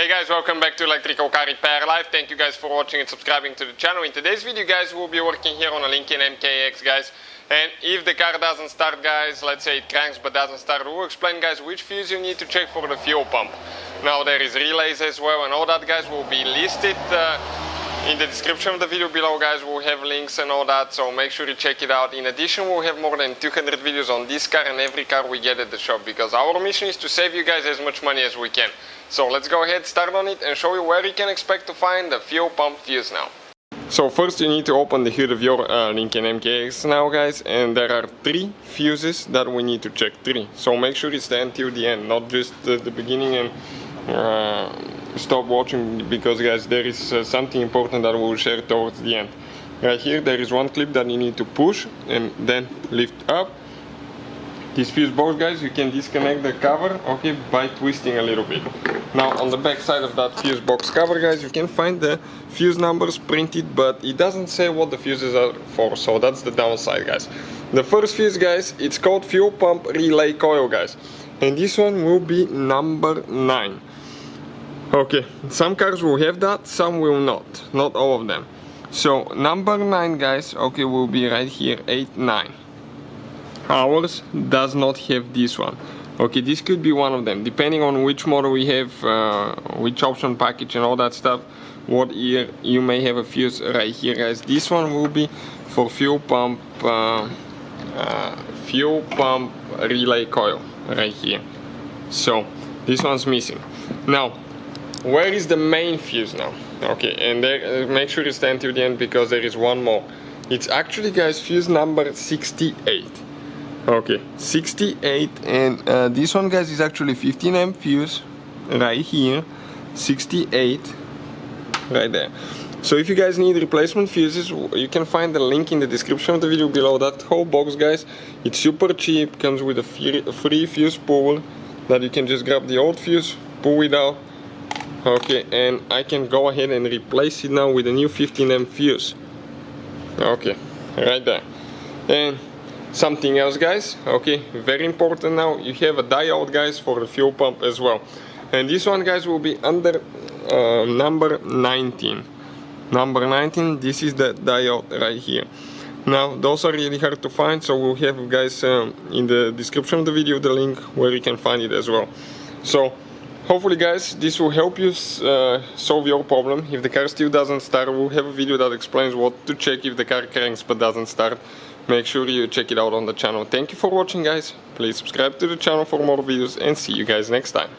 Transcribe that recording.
Hey guys, welcome back to Electrical Car Repair Live. Thank you guys for watching and subscribing to the channel. In today's video guys, we'll be working here on a Lincoln MKX guys. And if the car doesn't start guys, let's say it cranks but doesn't start, we'll explain guys which fuse you need to check for the fuel pump. Now there is relays as well, and all that guys will be listed in the description of the video below guys. We'll have links and all that, so make sure you check it out. In addition, we'll have more than 200 videos on this car and every car we get at the shop, because our mission is to save you guys as much money as we can. So let's go ahead, start on it and show you where you can expect to find the fuel pump fuse now. So first you need to open the hood of your Lincoln MKX now guys, and there are 3 fuses that we need to check. 3. So make sure you stay until the end, not just the beginning and stop watching, because guys there is something important that we'll share towards the end. Right here there is one clip that you need to push and then lift up. This fuse box guys, you can disconnect the cover, okay, by twisting a little bit. Now on the back side of that fuse box cover guys, you can find the fuse numbers printed, but it doesn't say what the fuses are for, so that's the downside guys. The first fuse guys, it's called fuel pump relay coil guys, and this one will be number 9. Okay, some cars will have that, some will not all of them. So number 9 guys, okay, will be right here, 8, 9. Ours does not have this one. Okay, this could be one of them, depending on which model we have, which option package and all that stuff, what year you may have a fuse right here guys. This one will be for fuel pump relay coil right here. So this one's missing. Now where is the main fuse now? Okay, and there, make sure you stay until the end because there is one more. It's actually guys fuse number 68. Okay, 68, and this one guys is actually 15 amp fuse right here, 68 right there. So if you guys need replacement fuses, you can find the link in the description of the video below. That whole box guys, it's super cheap, comes with a free fuse puller that you can just grab the old fuse, pull it out. Okay, and I can go ahead and replace it now with a new 15 amp fuse. Okay, right there. And something else guys, okay, very important now, you have a diode guys for the fuel pump as well. And this one guys will be under number 19. Number 19, this is the diode right here. Now those are really hard to find, so we'll have guys in the description of the video the link where you can find it as well. So hopefully guys this will help you solve your problem. If the car still doesn't start, we'll have a video that explains what to check if the car cranks but doesn't start. Make sure you check it out on the channel. Thank you for watching guys. Please subscribe to the channel for more videos and see you guys next time.